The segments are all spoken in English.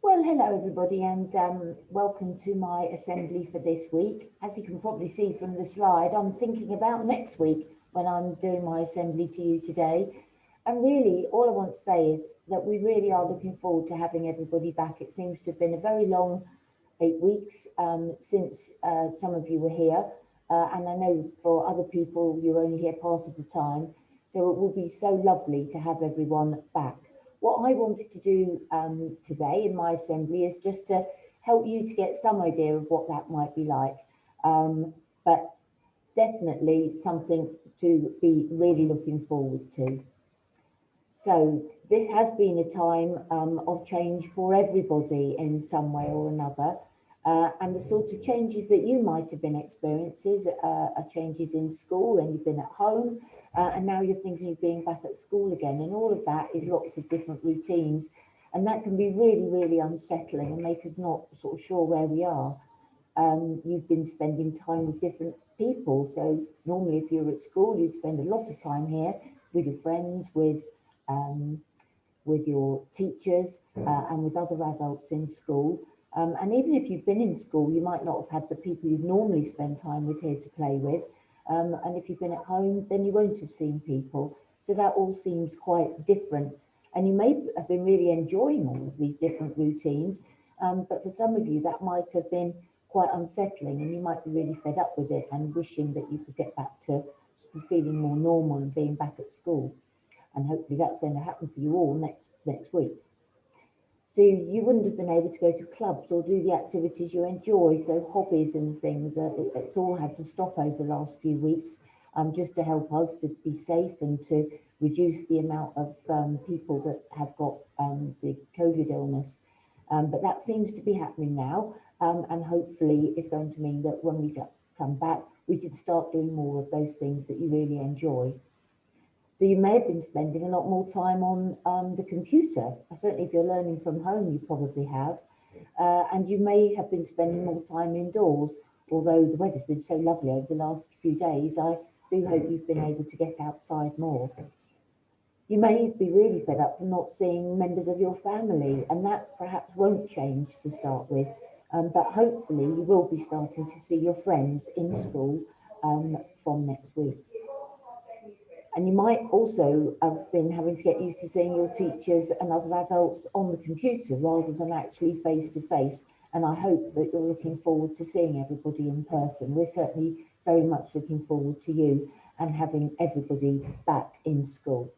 Well, hello everybody, and welcome to my assembly for this week. As you can probably see from the slide, I'm thinking about next week when I'm doing my assembly to you today. And really, all I want to say is that we really are looking forward to having everybody back. It seems to have been a very long 8 weeks since some of you were here, and I know for other people you're only here part of the time. So it will be so lovely to have everyone back. What I wanted to do today in my assembly is just to help you to get some idea of what that might be like, but definitely something to be really looking forward to. So this has been a time of change for everybody in some way or another. And the sort of changes that you might have been experiencing are changes in school, and you've been at home, and now you're thinking of being back at school again. And all of that is lots of different routines. And that can be really, really unsettling and make us not sort of sure where we are. You've been spending time with different people. So normally if you're at school, you'd spend a lot of time here with your friends, um, with your teachers, and with other adults in school. And even if you've been in school, you might not have had the people you'd normally spend time with here to play with. And if you've been at home, then you won't have seen people. So that all seems quite different. And you may have been really enjoying all of these different routines, but for some of you, that might have been quite unsettling, and you might be really fed up with it and wishing that you could get back to sort of feeling more normal and being back at school. And hopefully that's going to happen for you all next week. So you wouldn't have been able to go to clubs or do the activities you enjoy, so hobbies and things. It's all had to stop over the last few weeks, just to help us to be safe and to reduce the amount of people that have got the COVID illness. But that seems to be happening now, and hopefully it's going to mean that when we come back, we can start doing more of those things that you really enjoy. So you may have been spending a lot more time on the computer. Certainly, if you're learning from home, you probably have. And you may have been spending more time indoors, although the weather's been so lovely over the last few days. I do hope you've been able to get outside more. You may be really fed up from not seeing members of your family, and that perhaps won't change to start with. But hopefully, you will be starting to see your friends in school from next week. And you might also have been having to get used to seeing your teachers and other adults on the computer rather than actually face to face. And I hope that you're looking forward to seeing everybody in person. We're certainly very much looking forward to you and having everybody back in school.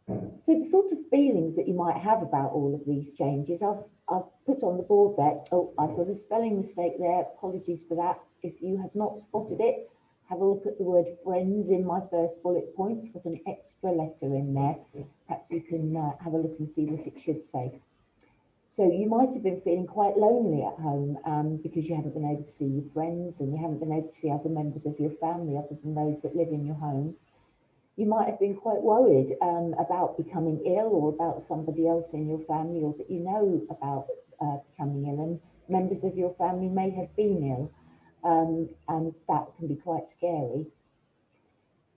So the sort of feelings that you might have about all of these changes, I've put on the board there. Oh, I've got a spelling mistake there. Apologies for that. If you have not spotted it, have a look at the word friends in my first bullet point. It's got an extra letter in there. Perhaps you can have a look and see what it should say. So you might have been feeling quite lonely at home because you haven't been able to see your friends and you haven't been able to see other members of your family other than those that live in your home. You might have been quite worried about becoming ill, or about somebody else in your family, or that you know about becoming ill, and members of your family may have been ill, and that can be quite scary.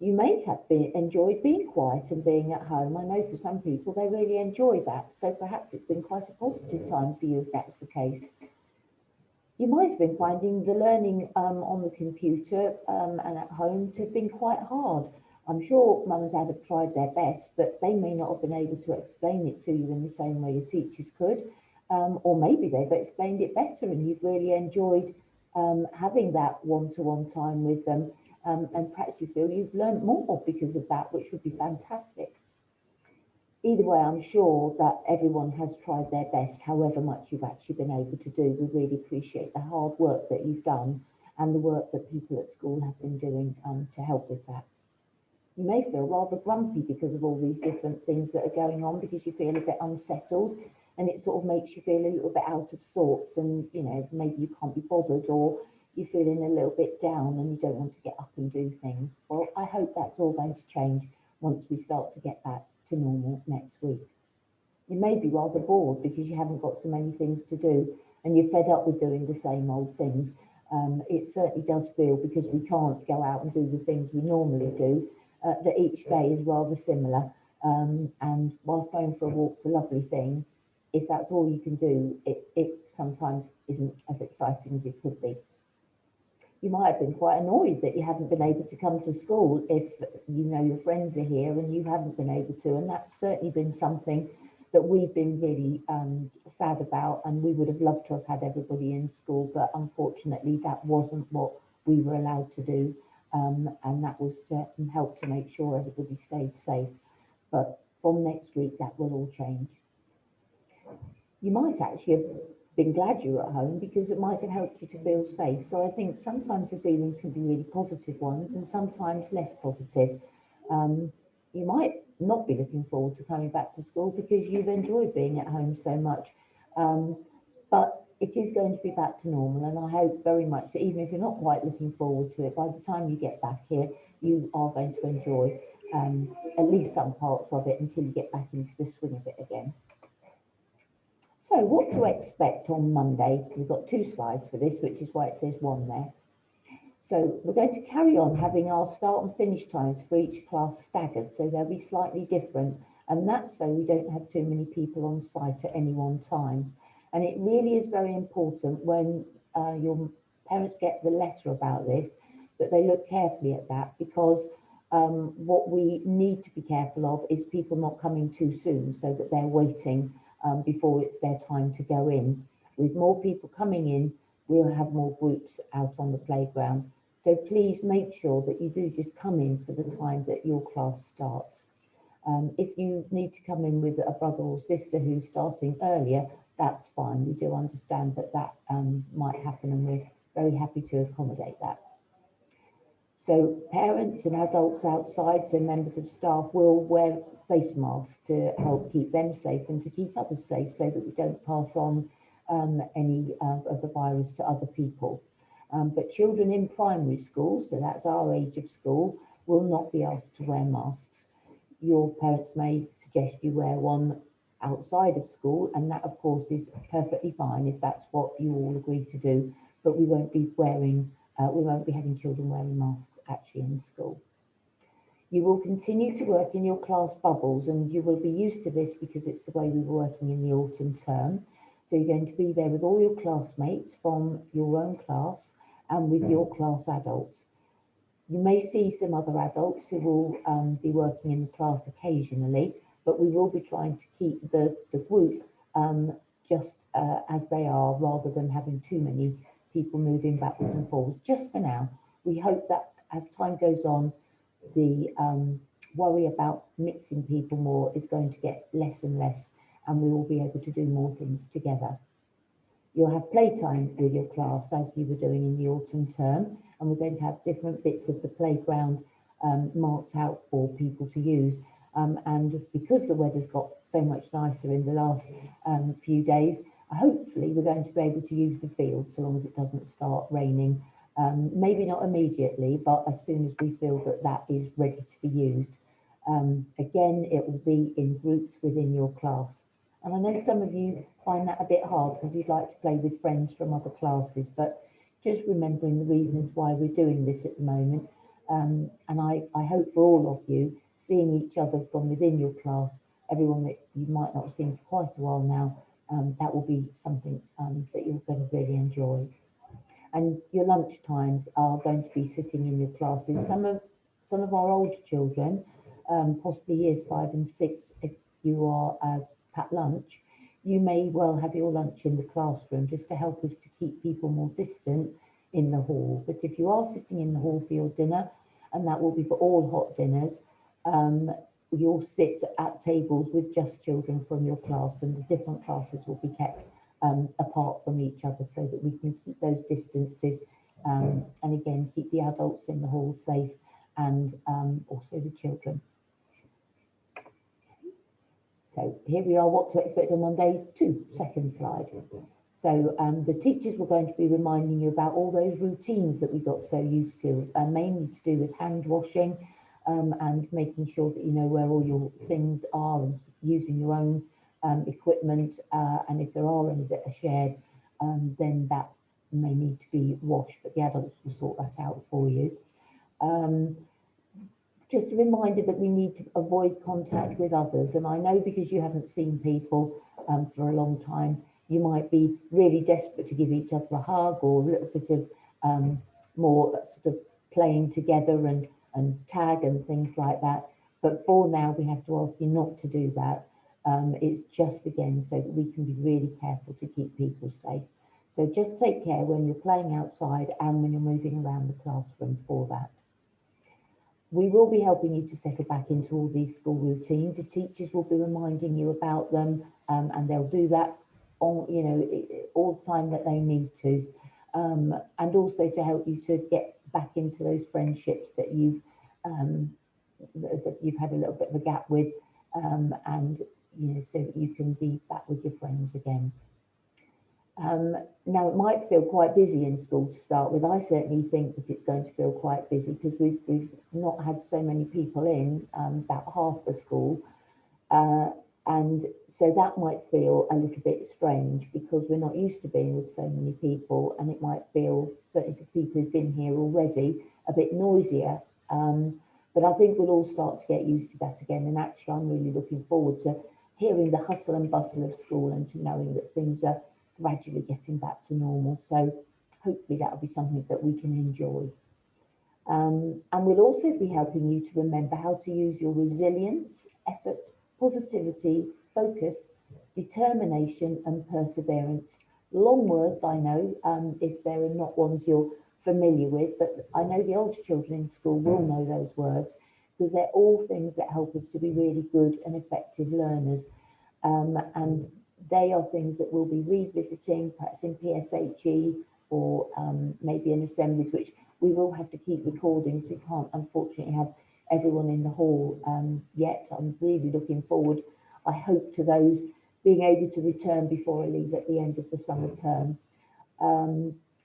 You may have enjoyed being quiet and being at home. I know for some people they really enjoy that, so perhaps it's been quite a positive time for you if that's the case. You might have been finding the learning on the computer and at home to have been quite hard. I'm sure mum and dad have tried their best, but they may not have been able to explain it to you in the same way your teachers could. Or maybe they've explained it better and you've really enjoyed having that one-to-one time with them. And perhaps you feel you've learned more because of that, which would be fantastic. Either way, I'm sure that everyone has tried their best, however much you've actually been able to do. We really appreciate the hard work that you've done and the work that people at school have been doing to help with that. You may feel rather grumpy because of all these different things that are going on, because you feel a bit unsettled and it sort of makes you feel a little bit out of sorts, and maybe you can't be bothered, or you're feeling a little bit down and you don't want to get up and do things. Well, I hope that's all going to change once we start to get back to normal next week. You may be rather bored because you haven't got so many things to do and you're fed up with doing the same old things. It certainly does feel, because we can't go out and do the things we normally do, that each day is rather similar. And whilst going for a walk's a lovely thing, if that's all you can do, it sometimes isn't as exciting as it could be. You might have been quite annoyed that you haven't been able to come to school if you know your friends are here and you haven't been able to. And that's certainly been something that we've been really sad about, and we would have loved to have had everybody in school, but unfortunately that wasn't what we were allowed to do. And that was to help to make sure everybody stayed safe. But from next week, that will all change. You might actually have been glad you were at home because it might have helped you to feel safe. So I think sometimes the feelings can be really positive ones and sometimes less positive. You might not be looking forward to coming back to school because you've enjoyed being at home so much. But it is going to be back to normal, and I hope very much that even if you're not quite looking forward to it, by the time you get back here, you are going to enjoy at least some parts of it until you get back into the swing of it again. So what to expect on Monday? We've got 2 slides for this, which is why it says 1 there. So we're going to carry on having our start and finish times for each class staggered, so they'll be slightly different, and that's so we don't have too many people on site at any one time. And it really is very important when your parents get the letter about this, that they look carefully at that, because what we need to be careful of is people not coming too soon so that they're waiting before it's their time to go in. With more people coming in, we'll have more groups out on the playground. So please make sure that you do just come in for the time that your class starts. If you need to come in with a brother or sister who's starting earlier, that's fine. We do understand that that might happen, and we're very happy to accommodate that. So parents and adults outside, so members of staff, will wear face masks to help keep them safe and to keep others safe so that we don't pass on any of the virus to other people. But children in primary school, so that's our age of school, will not be asked to wear masks. Your parents may suggest you wear one outside of school, and that of course is perfectly fine if that's what you all agree to do, but we won't be having children wearing masks actually in school. You will continue to work in your class bubbles, and you will be used to this because it's the way we were working in the autumn term. So you're going to be there with all your classmates from your own class and with your class adults. You may see some other adults who will be working in the class occasionally, but we will be trying to keep the group just as they are, rather than having too many people moving backwards and forwards, just for now. We hope that as time goes on, the worry about mixing people more is going to get less and less, and we will be able to do more things together. You'll have playtime with your class as you were doing in the autumn term, and we're going to have different bits of the playground marked out for people to use. And because the weather's got so much nicer in the last few days, hopefully we're going to be able to use the field so long as it doesn't start raining. Maybe not immediately, but as soon as we feel that that is ready to be used. Again, it will be in groups within your class. And I know some of you find that a bit hard because you'd like to play with friends from other classes, but just remembering the reasons why we're doing this at the moment. And I hope for all of you, seeing each other from within your class, everyone that you might not have seen for quite a while now, that will be something that you're going to really enjoy. And your lunch times are going to be sitting in your classes. Some of our older children, possibly years 5 and 6, if you are at lunch, you may well have your lunch in the classroom just to help us to keep people more distant in the hall. But if you are sitting in the hall for your dinner, and that will be for all hot dinners, you'll sit at tables with just children from your class, and the different classes will be kept apart from each other so that we can keep those distances and again keep the adults in the hall safe, and also the children. So here we are, what to expect on Monday 2, second slide. So the teachers were going to be reminding you about all those routines that we got so used to, mainly to do with hand washing and making sure that you know where all your things are and using your own equipment, and if there are any that are shared, then that may need to be washed, but the adults will sort that out for you. Just a reminder that we need to avoid contact with others, and I know because you haven't seen people for a long time. You might be really desperate to give each other a hug or a little bit of more sort of playing together and tag and things like that. But for now, we have to ask you not to do that. It's just again so that we can be really careful to keep people safe. So just take care when you're playing outside and when you're moving around the classroom for that. We will be helping you to settle back into all these school routines. The teachers will be reminding you about them, and they'll do that on, you know, all the time that they need to, and also to help you to get back into those friendships that you've had a little bit of a gap with, and you know, so that you can be back with your friends again. Now, it might feel quite busy in school to start with. I certainly think that it's going to feel quite busy because we've not had so many people in, about half the school. And so that might feel a little bit strange because we're not used to being with so many people, and it might feel, certainly to people who've been here already, a bit noisier. But I think we'll all start to get used to that again. And actually, I'm really looking forward to hearing the hustle and bustle of school and to knowing that things are gradually getting back to normal. So hopefully that'll be something that we can enjoy. And we'll also be helping you to remember how to use your resilience, effort, positivity, focus, determination and perseverance. Long words, I know, if they're not ones you're familiar with, but I know the older children in school will know those words because they're all things that help us to be really good and effective learners. And they are things that we'll be revisiting, perhaps in PSHE or maybe in assemblies, which we will have to keep recordings. We can't, unfortunately, have everyone in the hall yet. I'm really looking forward, I hope, to those being able to return before I leave at the end of the summer term.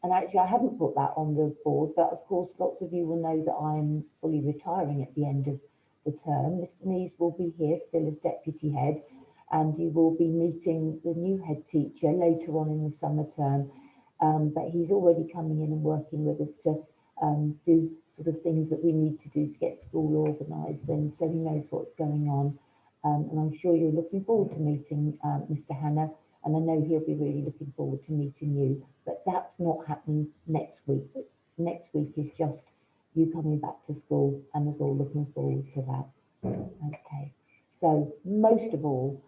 And actually, I haven't put that on the board, but of course, lots of you will know that I'm fully retiring at the end of the term. Mr. Neves will be here still as deputy head, and you will be meeting the new head teacher later on in the summer term. But he's already coming in and working with us to do sort of things that we need to do to get school organised, and so he knows what's going on. And I'm sure you're looking forward to meeting Mr. Hannah, and I know he'll be really looking forward to meeting you. But that's not happening next week. Next week is just you coming back to school, and us all looking forward to that. Okay, so most of all,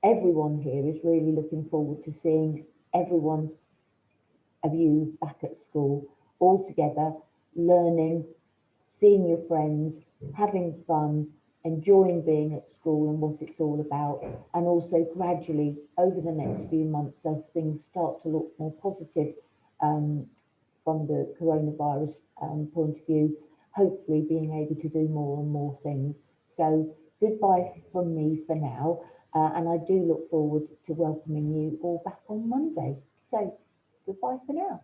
everyone here is really looking forward to seeing everyone of you back at school, all together, learning, seeing your friends, having fun, enjoying being at school and what it's all about, and also gradually over the next few months as things start to look more positive from the coronavirus point of view, hopefully being able to do more and more things. So goodbye from me for now, and I do look forward to welcoming you all back on Monday. So goodbye for now.